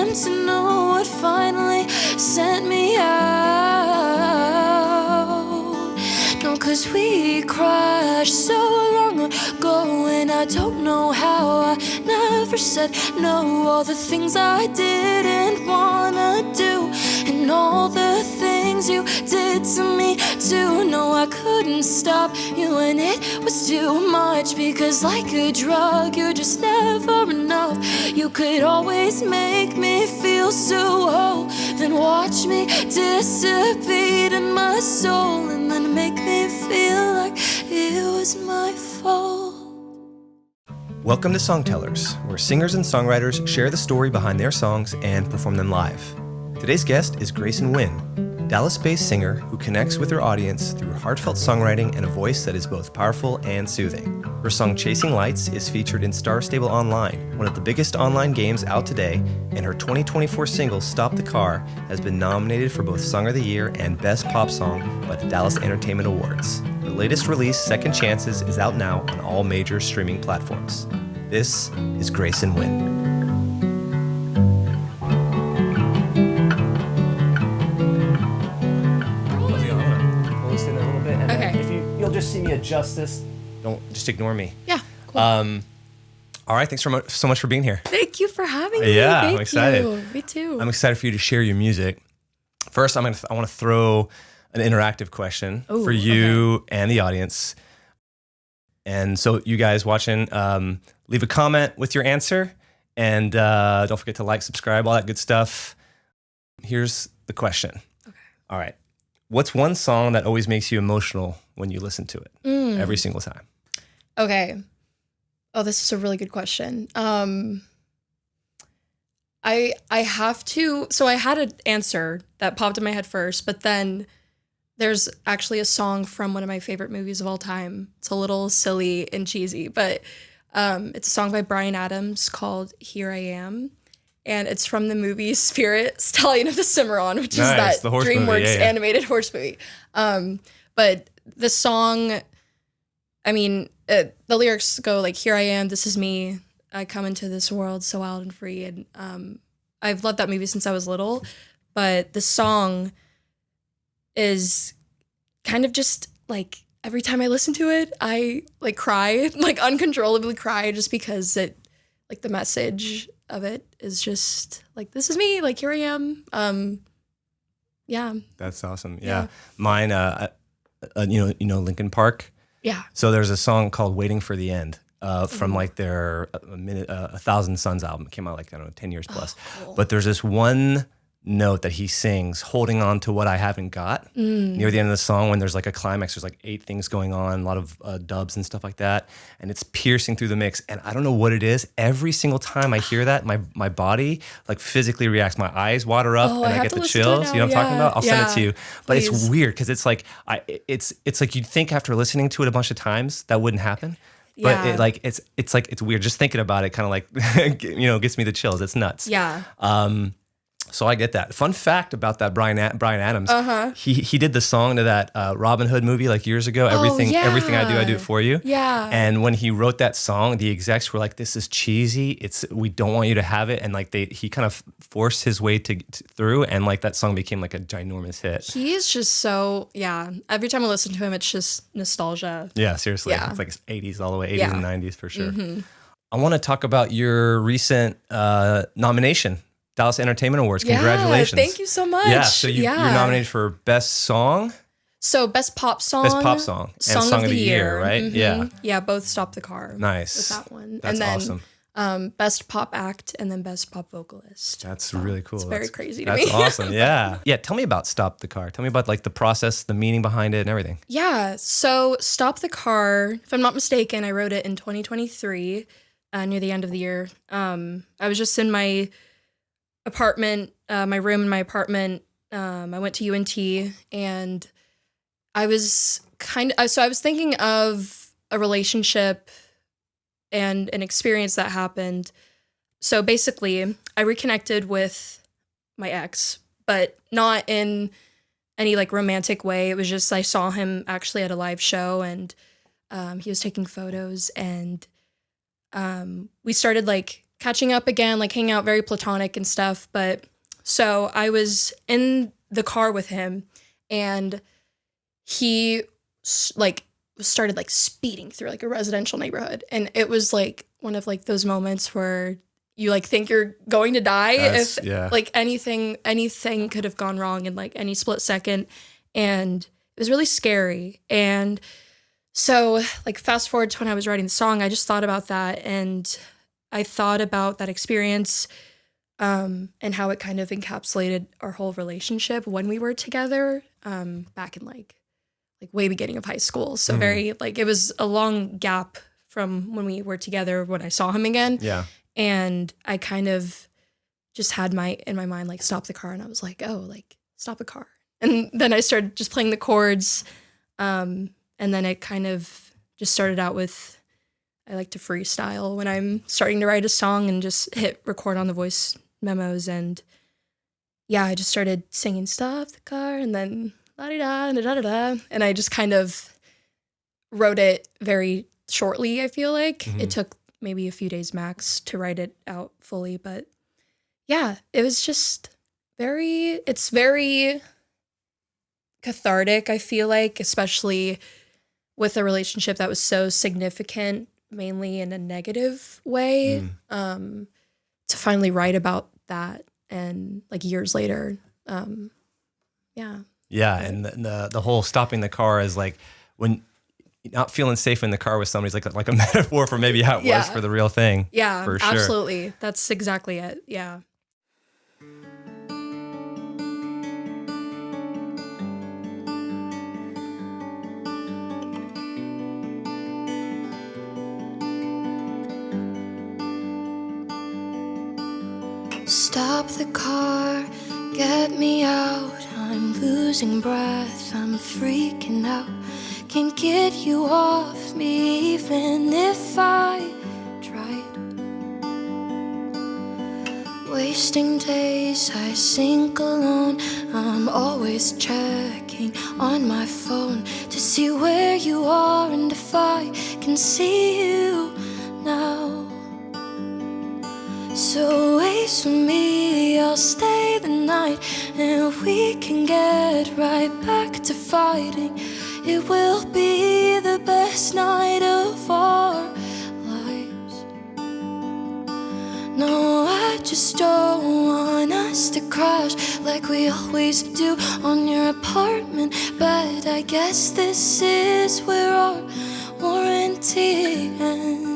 him to know what finally sent me out. No, 'cause we crashed so long ago, and I don't know how I never said no. All the things I didn't wanna do, and all the things you did to me too. No, I couldn't stop you, and it was too much, because like a drug, you're just never enough. You could always make me feel so whole, then watch me dissipate in my soul, and then make me feel like it was my fault. Welcome to SongTellers, where singers and songwriters share the story behind their songs and perform them live. Today's guest is Gracen Wynn, Dallas-based singer who connects with her audience through heartfelt songwriting and a voice that is both powerful and soothing. Her song Chasing Lights is featured in Star Stable Online, one of the biggest online games out today, and her 2024 single Stop the Car has been nominated for both Song of the Year and Best Pop Song by the Dallas Entertainment Awards. Her latest release, Second Chances, is out now on all major streaming platforms. This is Gracen Wynn. You'll just see me adjust this. Don't just ignore me. Yeah, cool. All right, thanks so much for being here. Thank you for having me. Yeah, Thank I'm excited. you. Me too. I'm excited for you to share your music. First, I want to throw an interactive question for you and the audience. And so you guys watching, leave a comment with your answer, and don't forget to like, subscribe, all that good stuff. Here's the question. Okay. All right. What's one song that always makes you emotional when you listen to it every single time? Okay. Oh, this is a really good question. I have to, so I had an answer that popped in my head first, but then there's actually a song from one of my favorite movies of all time. It's a little silly and cheesy, but it's a song by Bryan Adams called Here I Am. And it's from the movie Spirit, Stallion of the Cimarron, which is that DreamWorks animated horse movie. But the song, I mean, the lyrics go like, here I am, this is me. I come into this world so wild and free. And I've loved that movie since I was little. But the song is kind of just like, every time I listen to it, I like cry, like uncontrollably cry, just because it, like the message of it is just like, this is me, like here I am. Yeah. That's awesome. Yeah. Mine, you know Linkin Park. Yeah. So there's a song called Waiting for the End from like their A Thousand Suns album. It came out like, I don't know, 10 years plus. Cool. But there's this one note that he sings, holding on to what I haven't got, near the end of the song, when there's like a climax. There's like 8 things going on, a lot of dubs and stuff like that, and it's piercing through the mix. And I don't know what it is. Every single time I hear that, my body like physically reacts. My eyes water up, and I get the chills. You know what I'm talking about? I'll send it to you. But it's weird because it's like it's like you'd think after listening to it a bunch of times that wouldn't happen. But it's weird. Just thinking about it kind of like gets me the chills. It's nuts. Yeah. So I get that. Fun fact about that Bryan Adams. He did the song to that Robin Hood movie like years ago. Everything I do it for you. Yeah. And when he wrote that song, the execs were like, "This is cheesy. We don't want you to have it." And like he kind of forced his way through, and like that song became like a ginormous hit. He is just so Every time I listen to him, it's just nostalgia. Yeah, seriously. Yeah. It's like 80s all the way, 80s and 90s for sure. I want to talk about your recent nomination. Dallas Entertainment Awards. Congratulations. Thank you so much. Yeah, so you're nominated for Best Song. So Best Pop Song. And Song of the Year, right? Yeah. Yeah, both Stop the Car. Nice. With that one. That's and then, awesome. Best Pop Act, and then Best Pop Vocalist. That's really cool. It's very crazy to me. That's awesome. Yeah. Yeah, tell me about Stop the Car. Tell me about like the process, the meaning behind it and everything. Yeah, so Stop the Car, if I'm not mistaken, I wrote it in 2023, near the end of the year. I was just in my apartment, my room in my apartment. I went to UNT, and I was I was thinking of a relationship and an experience that happened. So basically, I reconnected with my ex, but not in any like romantic way. It was just, I saw him actually at a live show, and he was taking photos, and we started like catching up again, like hanging out, very platonic and stuff. But so I was in the car with him, and he like started like speeding through like a residential neighborhood, and it was like one of like those moments where you like think you're going to die if like anything could have gone wrong in like any split second, and it was really scary. And so like fast forward to when I was writing the song, I just thought about that, and I thought about that experience and how it kind of encapsulated our whole relationship when we were together back in like way beginning of high school. So very like it was a long gap from when we were together when I saw him again. Yeah. And I kind of just had in my mind, like, stop the car. And I was like, oh, like, stop the car. And then I started just playing the chords. And then it kind of just started out with, I like to freestyle when I'm starting to write a song and just hit record on the voice memos. And yeah, I just started singing stop the car and then la-di-da and da-da-da. And I just kind of wrote it very shortly, I feel like. It took maybe a few days max to write it out fully. But yeah, it was just it's very cathartic, I feel like, especially with a relationship that was so significant, mainly in a negative way, to finally write about that and like years later. Yeah. Yeah. And the whole stopping the car is like when not feeling safe in the car with somebody is like a metaphor for maybe how it was for the real thing. Yeah, for sure. Absolutely. That's exactly it. Yeah. Stop the car, get me out. I'm losing breath, I'm freaking out. Can't get you off me even if I tried. Wasting days, I sink alone. I'm always checking on my phone to see where you are and if I can see you now. So wait for me, I'll stay the night, and we can get right back to fighting. It will be the best night of our lives. No, I just don't want us to crash like we always do on your apartment. But I guess this is where our warranty ends.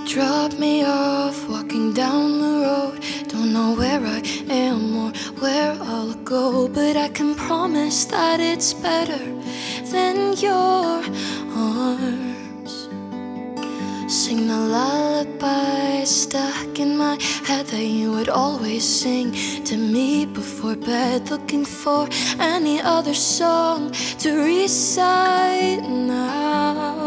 Drop me off, walking down the road. Don't know where I am or where I'll go, but I can promise that it's better than your arms. Sing the lullaby stuck in my head that you would always sing to me before bed, looking for any other song to recite now.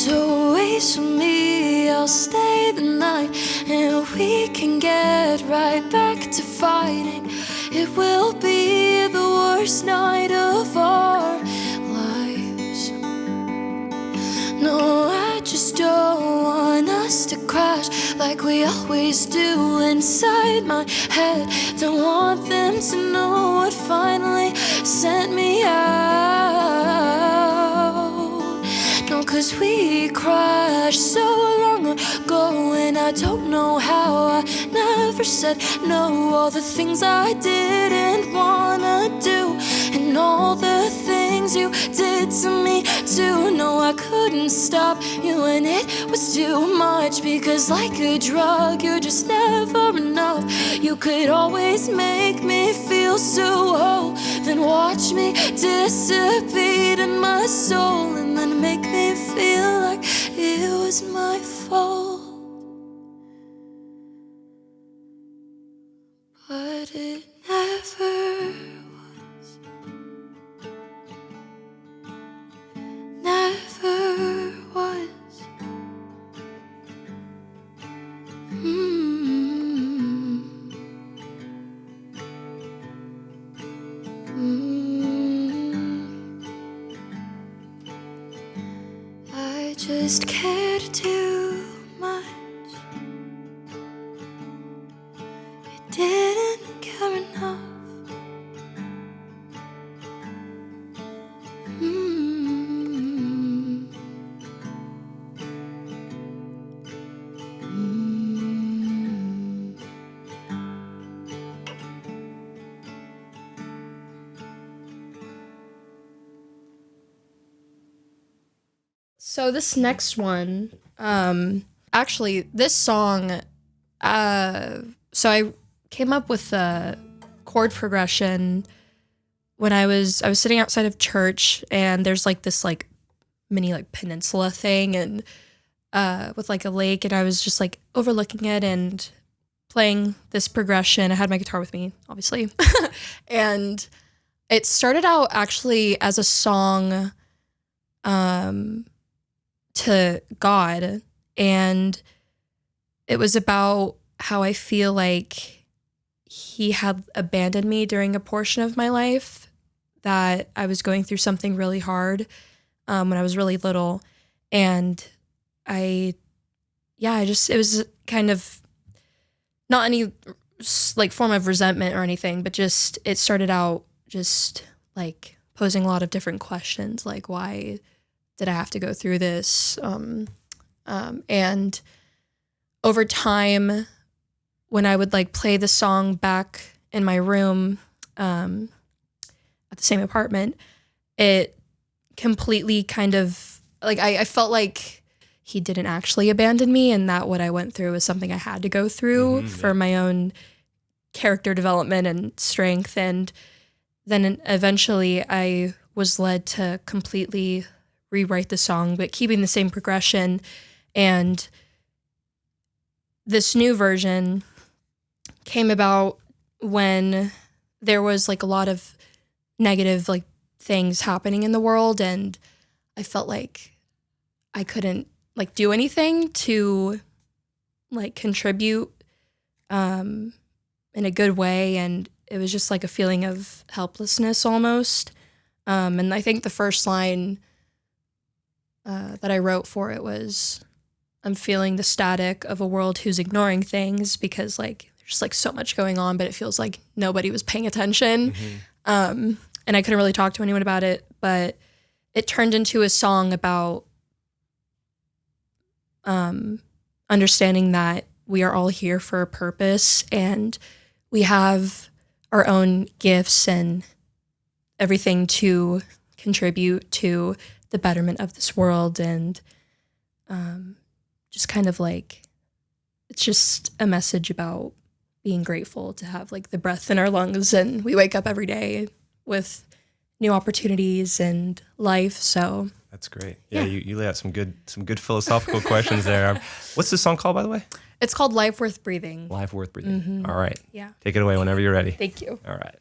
So wait for me, I'll stay the night, and we can get right back to fighting. It will be the worst night of our lives. No, I just don't want us to crash like we always do inside my head. Don't want them to know what finally sent me out. No, 'cause we crashed so long ago, and I don't know how I never said no. All the things I didn't wanna do, and all the things you did to me too. No, I couldn't stop you, and it was too much, because like a drug, you're just never enough. You could always make me feel so whole, then watch me dissipate in my soul, and then make me feel like it was my fault. But it never was. Never was. just cared too much. You didn't care enough. So this next one, actually, this song, so I came up with the chord progression when I was sitting outside of church, and there's like this like mini like peninsula thing, and with like a lake, and I was just like overlooking it and playing this progression. I had my guitar with me, obviously, and it started out actually as a song to God, and it was about how I feel like he had abandoned me during a portion of my life, that I was going through something really hard when I was really little, and it was kind of not any like form of resentment or anything, but just it started out just like posing a lot of different questions, like why did I have to go through this? And over time, when I would like play the song back in my room at the same apartment, it completely kind of like I felt like he didn't actually abandon me, and that what I went through was something I had to go through for my own character development and strength. And then eventually I was led to completely rewrite the song, but keeping the same progression. And this new version came about when there was like a lot of negative like things happening in the world, and I felt like I couldn't like do anything to like contribute in a good way, and it was just like a feeling of helplessness almost. And I think the first line that I wrote for it was, I'm feeling the static of a world who's ignoring things, because like there's like so much going on, but it feels like nobody was paying attention. And I couldn't really talk to anyone about it, but it turned into a song about understanding that we are all here for a purpose, and we have our own gifts and everything to contribute to the betterment of this world. And just kind of like, it's just a message about being grateful to have like the breath in our lungs, and we wake up every day with new opportunities and life. So That's great. Yeah, you lay out some good philosophical questions there. What's the song called, by the way? it's called Life Worth Breathing. Life Worth Breathing. All right. Yeah. Take it away whenever you're ready. Thank you. All right.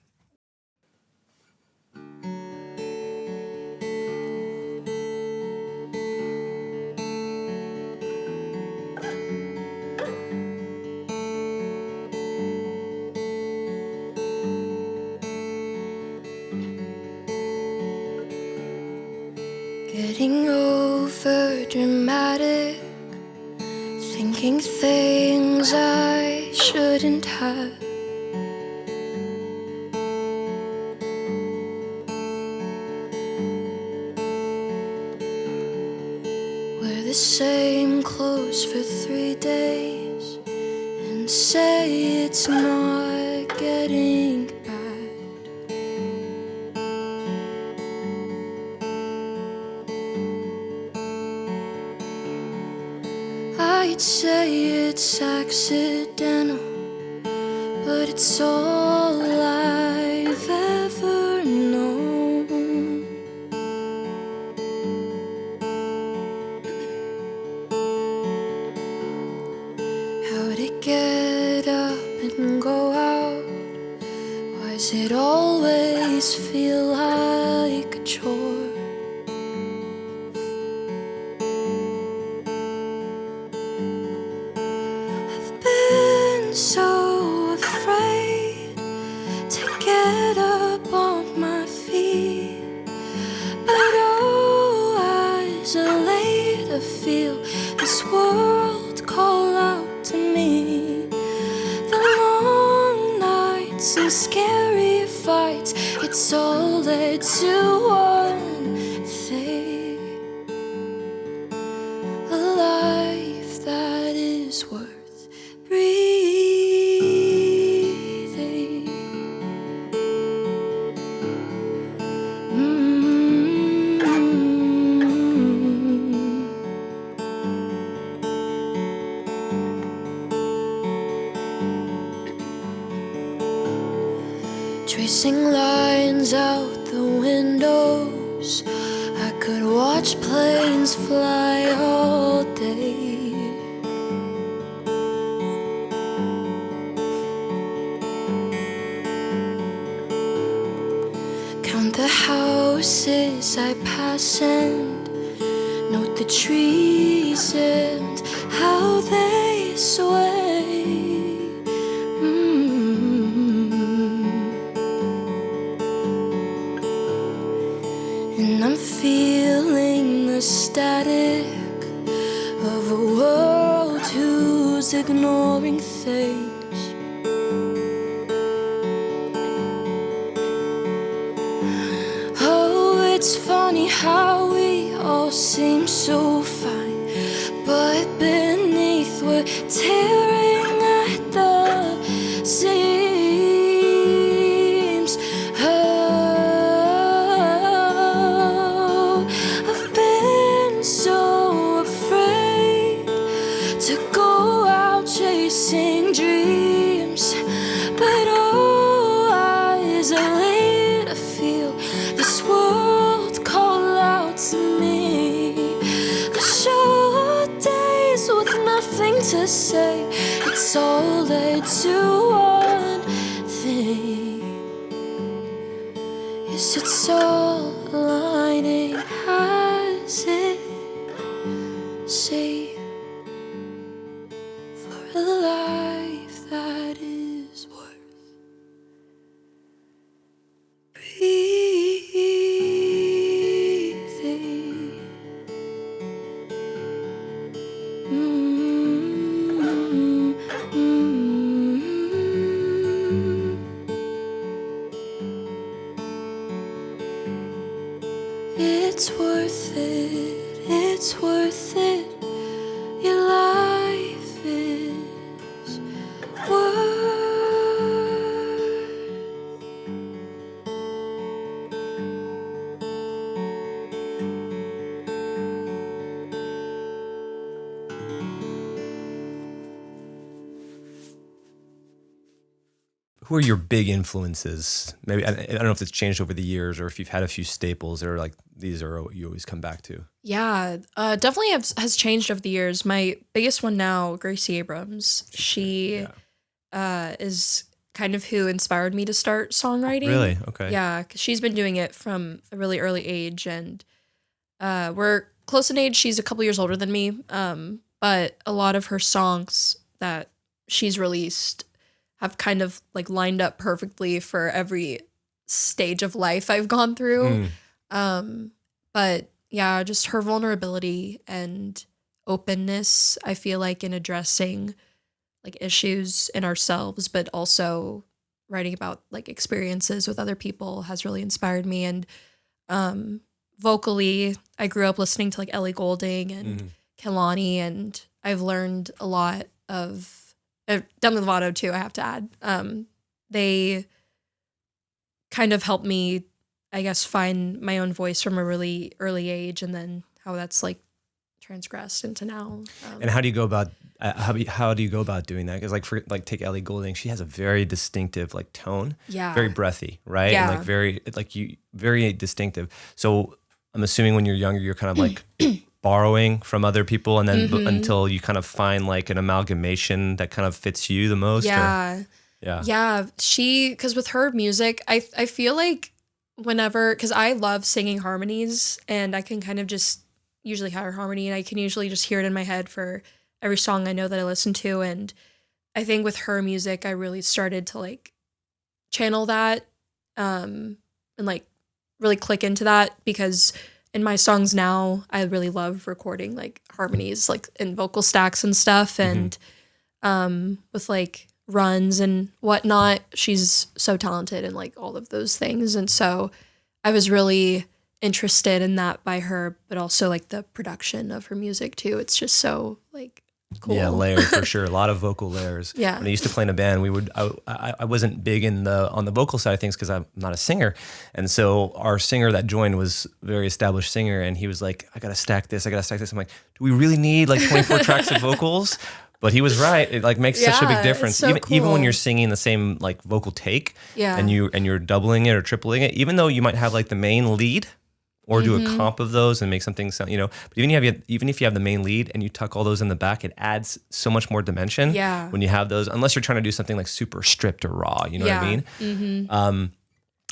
Getting over dramatic, thinking things I shouldn't have. Wear the same clothes for 3 days and say it's not getting bad. I'd say it's accidental, but it's all I've ever known. How'd it get up and go out? Why's it always feel like a chore? So afraid to get up on my feet, but oh, isolate a feeling tears and scary fights, it's all led to one thing: a life that is worth breathing. Tracing lines out the windows, I could watch planes fly all day. Count the houses I pass and note the trees and how they sway. And I'm feeling the static of a world who's ignoring things. Oh, it's funny how we all seem so fine, but beneath we're tearing at the seams. Oh, I've been so afraid to go out chasing dreams, but all eyes are laid to feel this world call out to me. The short days with nothing to say, it's all led to one thing: is it's all aligning as it say, for a life that is worth breathing. It's worth it, it's worth it. Your life is worth. Who are your big influences? Maybe I don't know if it's changed over the years or if you've had a few staples that are like these are what you always come back to. Yeah, definitely has changed over the years. My biggest one now, Gracie Abrams. She is kind of who inspired me to start songwriting. Really? Okay. Yeah, because she's been doing it from a really early age, and we're close in age. She's a couple years older than me, but a lot of her songs that she's released have kind of like lined up perfectly for every stage of life I've gone through. But yeah, just her vulnerability and openness, I feel like, in addressing like issues in ourselves, but also writing about like experiences with other people has really inspired me. And vocally, I grew up listening to like Ellie Goulding and Kehlani, and I've learned a lot of Demi Lovato too, I have to add. They kind of helped me, I guess, find my own voice from a really early age, and then how that's like transgressed into now. And how do you go about how do you go about doing that? Because like take Ellie Goulding, she has a very distinctive like tone, very breathy, right? Yeah. And like very distinctive. So I'm assuming when you're younger, you're kind of like borrowing from other people, and then until you kind of find like an amalgamation that kind of fits you the most. Yeah. Because with her music, I feel like whenever, because I love singing harmonies, and I can kind of just usually have a harmony, and I can usually just hear it in my head for every song I know that I listen to. And I think with her music, I really started to like channel that and like really click into that, because in my songs now, I really love recording like harmonies, like in vocal stacks and stuff. And with like runs and whatnot. She's so talented in like all of those things. And so I was really interested in that by her, but also like the production of her music too. It's just so like cool. Yeah, layered for sure. A lot of vocal layers. Yeah. When I used to play in a band, I wasn't big on the vocal side of things because I'm not a singer. And so our singer that joined was a very established singer, and he was like, I gotta stack this. I'm like, do we really need like 24 tracks of vocals? But he was right. It like makes such a big difference. So Even when cool. you're singing the same like vocal take, Yeah. and you're doubling it or tripling it, even though you might have like the main lead or do a comp of those and make something sound, but even if you have the main lead and you tuck all those in the back, it adds so much more dimension when you have those, unless you're trying to do something like super stripped or raw, you know what I mean? Mm-hmm.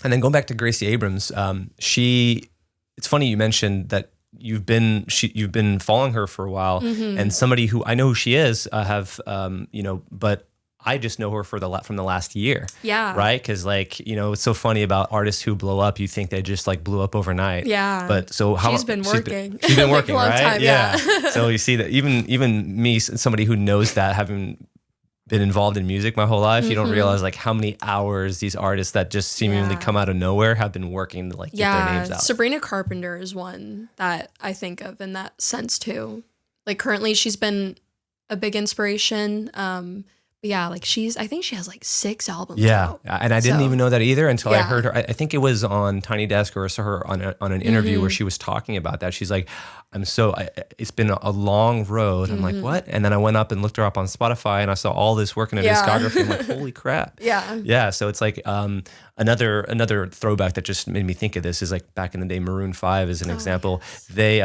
And then going back to Gracie Abrams, it's funny you mentioned that you've been following her for a while, and somebody who I know who she is, but I just know her from the last year. Yeah. Right? Because it's so funny about artists who blow up. You think they just like blew up overnight. Yeah. But so how she's been working. She's been working, like a long right? time, yeah. So you see that even me, somebody who knows that, having been involved in music my whole life, you don't realize like how many hours these artists that just seemingly come out of nowhere have been working to like get their names out. Sabrina Carpenter is one that I think of in that sense too. Like currently she's been a big inspiration. But yeah, like I think she has like 6 albums out. And I didn't even know that either until I heard her. I think it was on Tiny Desk, or I saw her on an interview where she was talking about that. She's like, it's been a long road. I'm like, what? And then I went up and looked her up on Spotify, and I saw all this work in her discography. I'm like, holy crap. Yeah. So it's like another throwback that just made me think of this is like back in the day, Maroon 5 is an example. Yes. They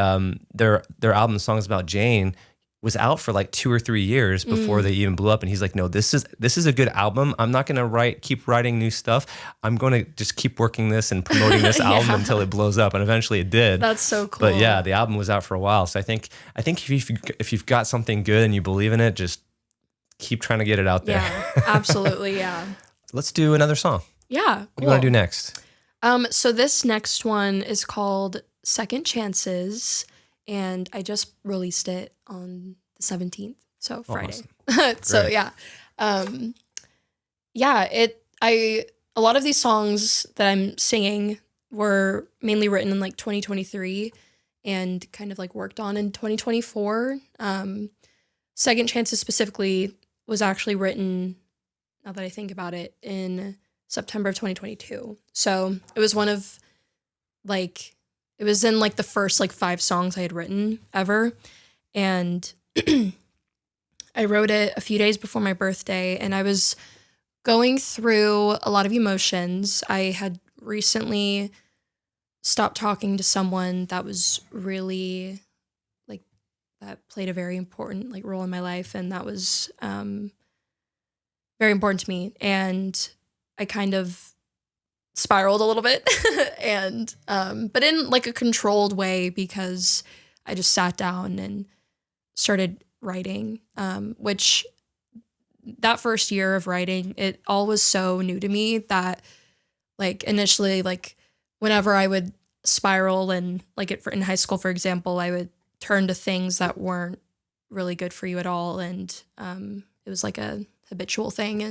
their album Songs About Jane was out for like 2 or 3 years before they even blew up. And he's like, no, this is a good album. I'm not going to keep writing new stuff. I'm going to just keep working this and promoting this album until it blows up. And eventually it did. That's so cool. But yeah, the album was out for a while. So I think if you've got something good and you believe in it, just keep trying to get it out there. Yeah, absolutely. Yeah. Let's do another song. Yeah. Cool. What do you want to do next? So this next one is called Second Chances. And I just released it on the 17th, so Friday. Awesome. So yeah. A lot of these songs that I'm singing were mainly written in like 2023 and kind of like worked on in 2024. Second Chances specifically was actually written, now that I think about it, in September of 2022. So it was one of it was in like the first like 5 songs I had written ever. And I wrote it a few days before my birthday, and I was going through a lot of emotions. I had recently stopped talking to someone that was really like, that played a very important like role in my life. And that was very important to me. And I kind of spiraled a little bit and but in like a controlled way, because I just sat down and started writing, which that first year of writing, it all was so new to me that like initially, like whenever I would spiral and like in high school, for example, I would turn to things that weren't really good for you at all. And it was like a habitual thing.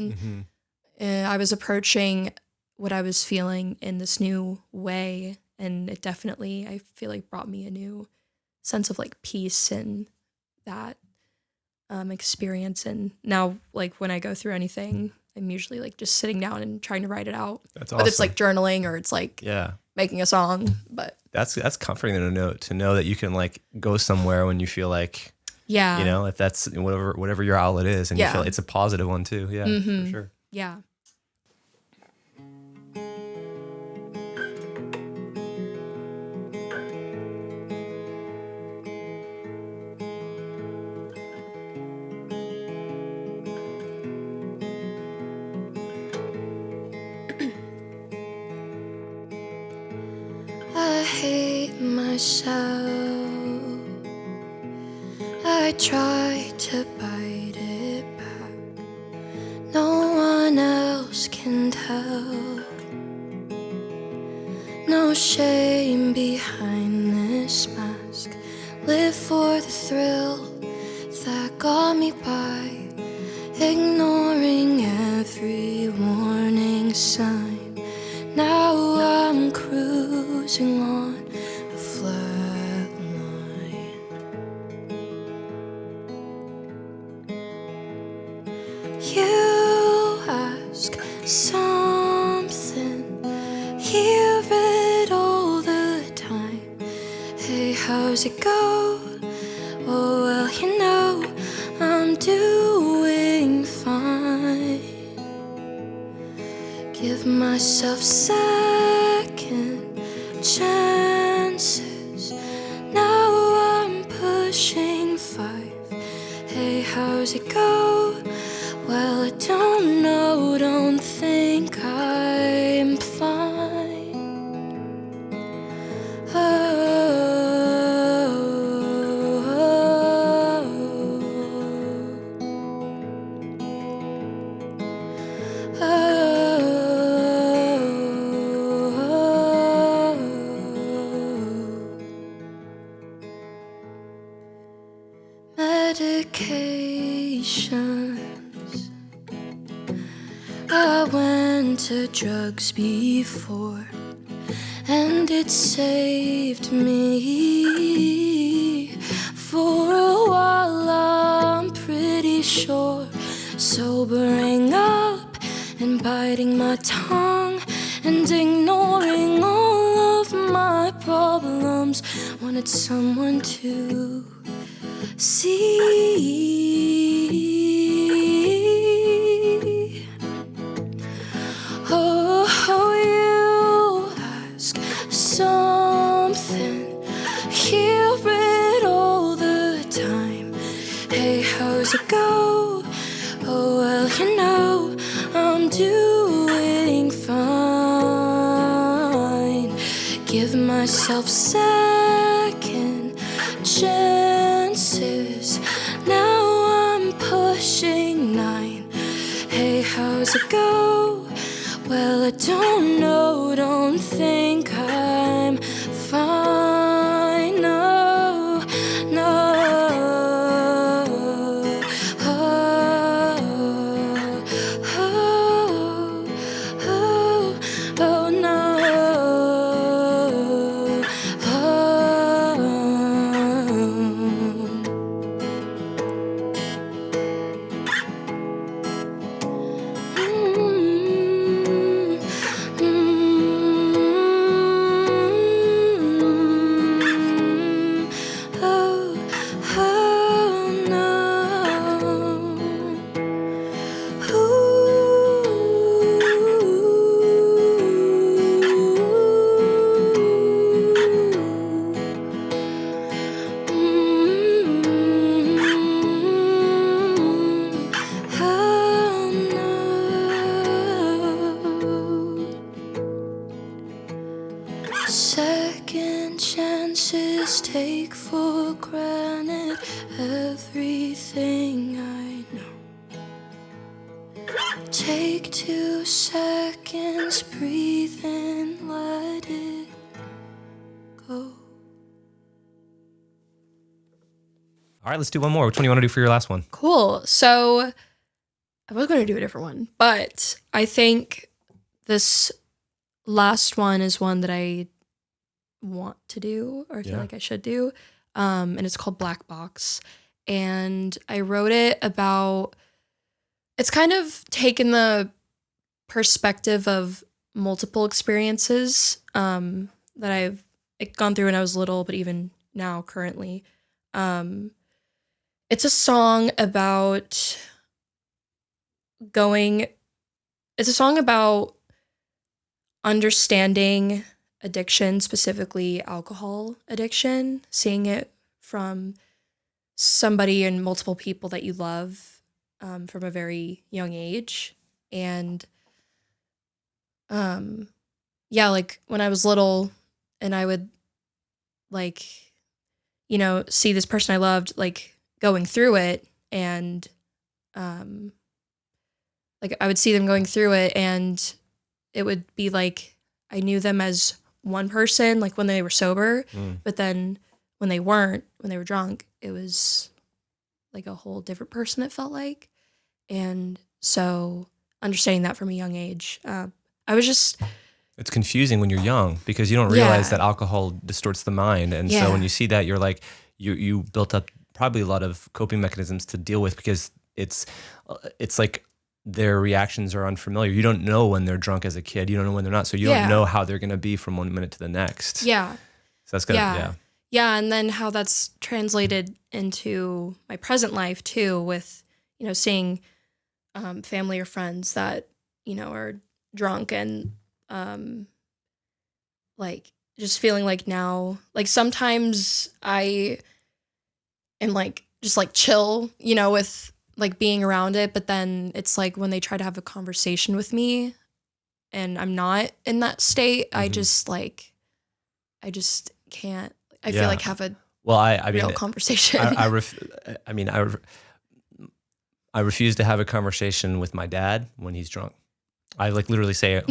And I was approaching what I was feeling in this new way. And it definitely, I feel like, brought me a new sense of like peace and that experience. And now, like when I go through anything, I'm usually like just sitting down and trying to write it out. That's awesome. Whether it's like journaling or it's like making a song. But that's comforting to know that you can like go somewhere when you feel like, if that's whatever your outlet is, and you feel it's a positive one too. Yeah, for sure. Yeah. I hate myself. I try to bite it back. No one else can tell. No shame behind this mask. Live for the thrill that got me by, ignoring something, hear it all the time. Hey, how's it go? Oh, well, you know, I'm doing fine. Give myself second chances. Now I'm pushing 5. Hey, how's it go? Well, I don't know, don't think I'm fine. Medications. I went to drugs before, and it saved me. For a while, I'm pretty sure. Sobering up and biting my tongue and ignoring all of my problems. Wanted someone to see. Oh, you ask something, hear it all the time. Hey, how's it go? Oh, well, you know, I'm doing fine. Give myself second chances. Now I'm pushing 9. Hey, how's it go? Well, I don't know, don't think I'm fine. No, no. Oh, oh, oh, oh, no. Second chances, take for granted everything I know. Take 2 seconds, breathe in, let it go. All right, let's do one more. Which one do you want to do for your last one? Cool. So I was going to do a different one, but I think this last one is one that I want to do or feel like I should do. And it's called Black Box. And I wrote it about, it's kind of taken the perspective of multiple experiences that I've gone through when I was little, but even now currently. It's a song about understanding addiction, specifically alcohol addiction, seeing it from somebody and multiple people that you love from a very young age. And like when I was little and I would see this person I loved going through it, and I would see them going through it, and it would be like I knew them as one person, when they were sober, but then when they weren't, when they were drunk, it was like a whole different person, it felt like. And so understanding that from a young age, it's confusing when you're young because you don't realize that alcohol distorts the mind. And so when you see that, you're like, you built up probably a lot of coping mechanisms to deal with, because it's like their reactions are unfamiliar. You don't know when they're drunk as a kid. You don't know when they're not. So you Yeah. don't know how they're going to be from one minute to the next. Yeah. So that's good. Yeah. Yeah. And then how that's translated into my present life too, with, seeing family or friends that, are drunk and like just feeling like now, like sometimes I am like just like chill, with like being around it, but then it's like when they try to have a conversation with me and I'm not in that state, I just can't, I feel like have a real conversation. I refuse to have a conversation with my dad when he's drunk. I like literally say,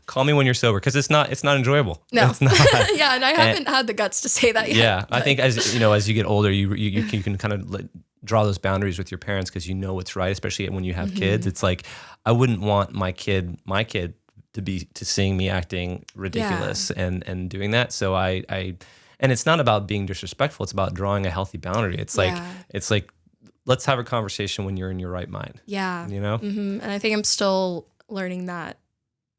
call me when you're sober, because it's not enjoyable. No. It's not. Yeah, and I haven't had the guts to say that yet. Yeah, I think as you get older, you can kind of draw those boundaries with your parents because you know what's right, especially when you have kids. It's like I wouldn't want my kid to seeing me acting ridiculous and doing that. So I and it's not about being disrespectful. It's about drawing a healthy boundary. It's like let's have a conversation when you're in your right mind. Yeah, Mm-hmm. And I think I'm still learning that,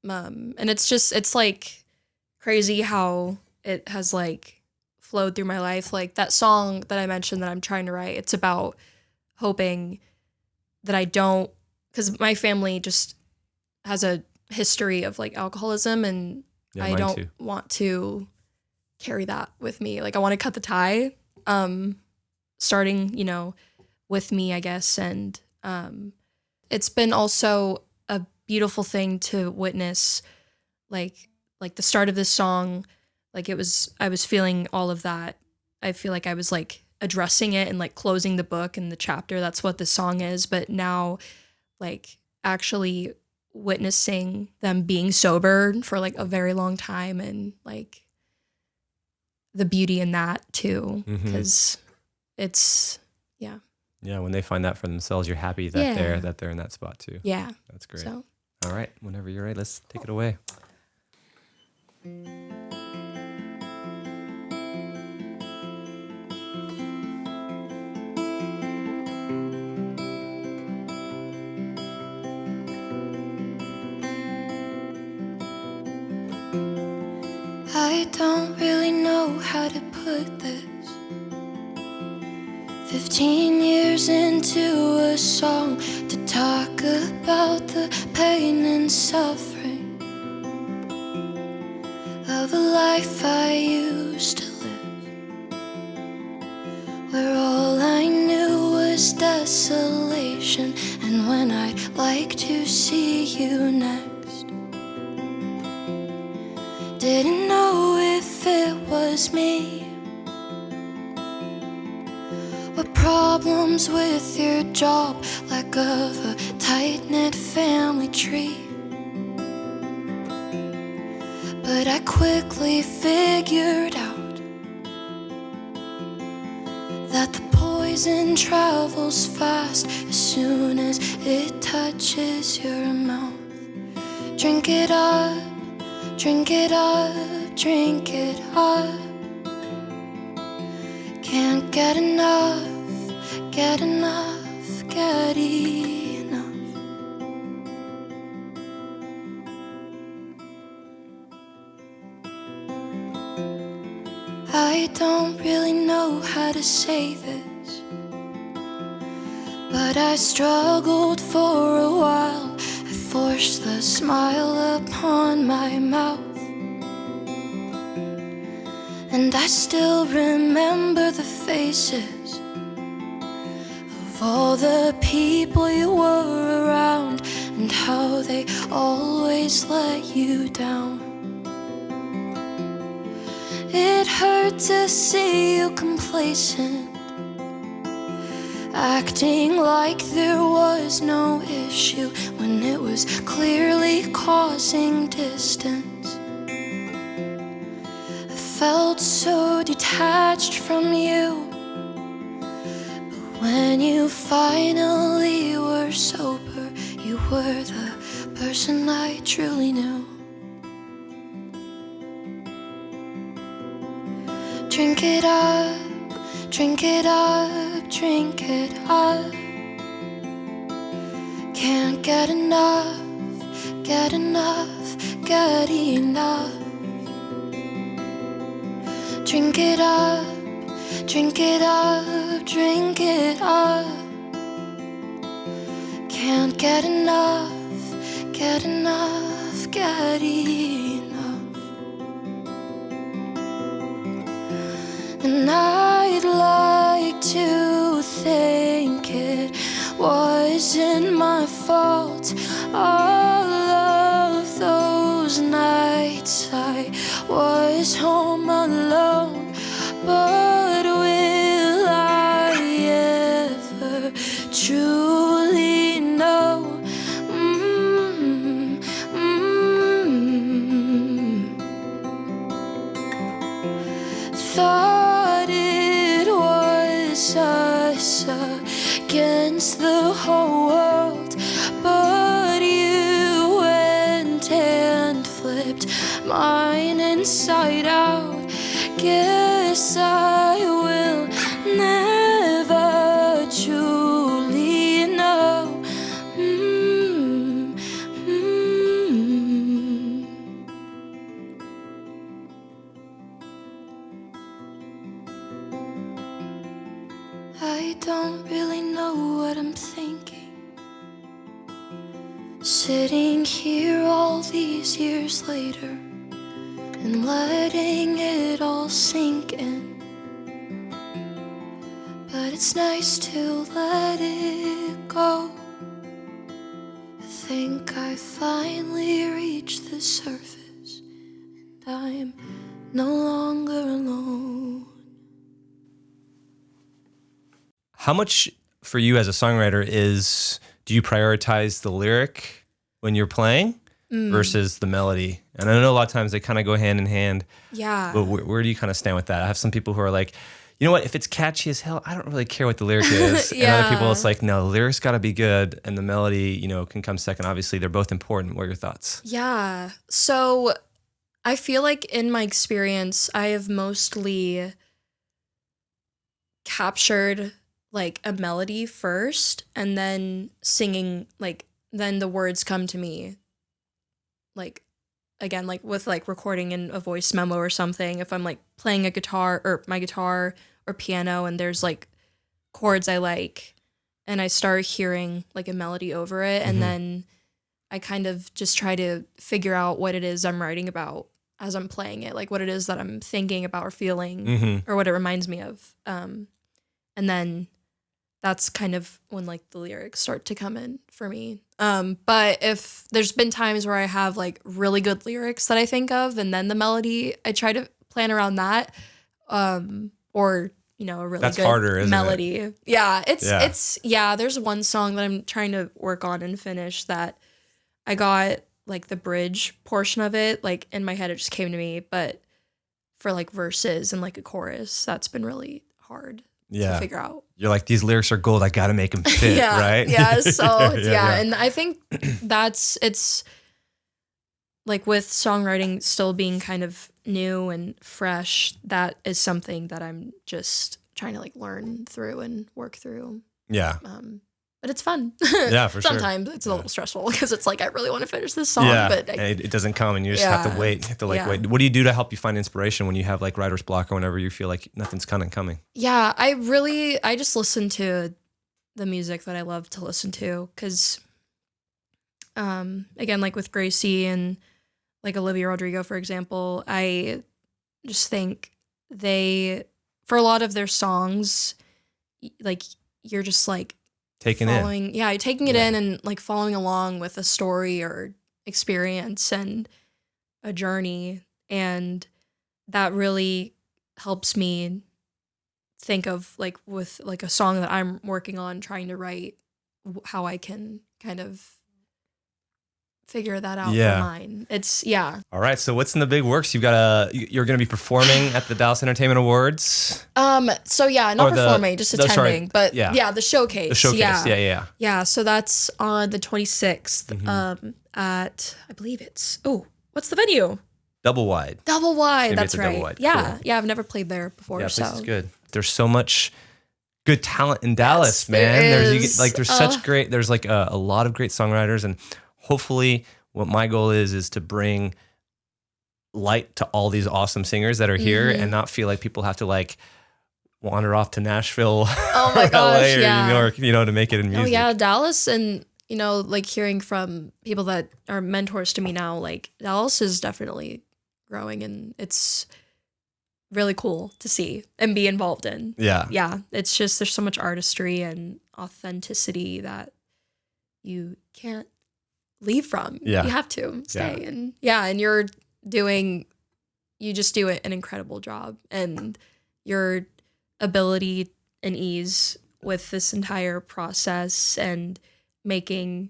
and it's like crazy how it has like flowed through my life. Like that song that I mentioned that I'm trying to write, it's about hoping that I don't, because my family just has a history of like alcoholism, and I don't want to carry that with me. Like I want to cut the tie, starting, with me, I guess. And it's been also a beautiful thing to witness, like the start of this song, like I was feeling all of that. I feel like I was like addressing it and like closing the book and the chapter. That's what this song is. But now like actually witnessing them being sober for like a very long time, and like the beauty in that too, because it's yeah, when they find that for themselves, you're happy that they're in that spot too. Yeah, that's great. So. All right, whenever you're ready, let's take it away. I don't really know how to put this. 15 years into a song to talk about the pain and suffering of a life I used to live, where all I knew was desolation. And when I'd like to see you next, didn't know if it was me. What problems with your job, lack of a tight-knit family tree. But I quickly figured out that the poison travels fast as soon as it touches your mouth. Drink it up, drink it up, drink it up. Can't get enough, get enough, get enough. I don't really know how to say this, but I struggled for a while. I forced the smile upon my mouth, and I still remember the faces of all the people you were around, and how they always let you down. It hurt to see you complacent, acting like there was no issue when it was clearly causing distance. I felt so detached from you, but when you finally were sober, you were the person I truly knew. Drink it up, drink it up, drink it up. Can't get enough, get enough, get enough. Drink it up, drink it up, drink it up. Can't get enough, get enough, get enough. And I'd like to think it wasn't my fault. All of those nights I was home alone. But will I ever truly know? Thought it was us against the whole world, but you went and flipped mine inside out. Guess I will never truly know. I don't really know what I'm thinking, sitting here all these years later and letting it all sink in. But it's nice to let it go. I think I finally reached the surface, and I'm no longer alone. How much for you as a songwriter do you prioritize the lyric when you're playing versus the melody? And I know a lot of times they kind of go hand in hand. Yeah. But where do you kind of stand with that? I have some people who are like, you know what, if it's catchy as hell, I don't really care what the lyric is. Yeah. And other people, it's like, no, the lyric's got to be good and the melody, can come second. Obviously, they're both important. What are your thoughts? Yeah. So I feel like in my experience, I have mostly captured like a melody first and then singing, like then the words come to me. Like again, like with like recording in a voice memo or something, if I'm like playing a guitar or my guitar or piano and there's like chords I like and I start hearing like a melody over it, and then I kind of just try to figure out what it is I'm writing about as I'm playing it, like what it is that I'm thinking about or feeling or what it reminds me of. And then that's kind of when like the lyrics start to come in for me. But if there's been times where I have like really good lyrics that I think of and then the melody, I try to plan around that. Or, a really That's good harder, isn't melody. it? Yeah, it's there's one song that I'm trying to work on and finish that I got like the bridge portion of it, like in my head it just came to me, but for like verses and like a chorus, that's been really hard to figure out. You're like, these lyrics are gold. I got to make them fit, right? Yeah. So yeah. And I think it's like with songwriting still being kind of new and fresh, that is something that I'm just trying to like learn through and work through. Yeah. But it's fun. Yeah, for sure. Sometimes it's a little stressful because it's like, I really want to finish this song, but it doesn't come and you just have to wait. You have to wait. What do you do to help you find inspiration when you have like writer's block or whenever you feel like nothing's kind of coming? Yeah, I just listen to the music that I love to listen to because, again, like with Gracie and like Olivia Rodrigo, for example, I just think for a lot of their songs, like you're just like, taking it in and like following along with a story or experience and a journey, and that really helps me think of like with like a song that I'm working on trying to write, how I can kind of figure that out for mine. All right, so what's in the big works? You're gonna be performing at the Dallas Entertainment Awards. So yeah, not performing, just attending. But the showcase. The showcase, yeah. So that's on the 26th. At I believe it's what's the venue? Double Wide. That's right. Double Wide. Yeah, cool. yeah. I've never played there before. Yeah, so this is good. There's so much good talent in Dallas, Yes, man. there There's is. there's such great, there's like a lot of great songwriters, and hopefully what my goal is to bring light to all these awesome singers that are here and not feel like people have to like wander off to Nashville Oh my or gosh, LA or yeah. New York, you know, to make it in music. Oh yeah, Dallas, and you know, like hearing from people that are mentors to me now, like Dallas is definitely growing, and it's really cool to see and be involved in. Yeah. Yeah, it's just there's so much artistry and authenticity that you can't leave from. Yeah. You have to stay. Yeah. And you just do an incredible job, and your ability and ease with this entire process and making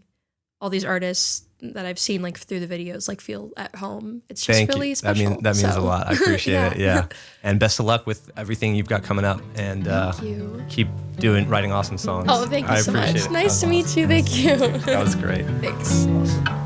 all these artists that I've seen like through the videos like feel at home. It's just Thank really you. special. That means a So, lot. I appreciate it. Yeah. And best of luck with everything you've got coming up, and Thank you. keep writing awesome songs. Oh, thank you I so much. appreciate it. Nice to meet you. Thank you. That was great. Thanks. Awesome.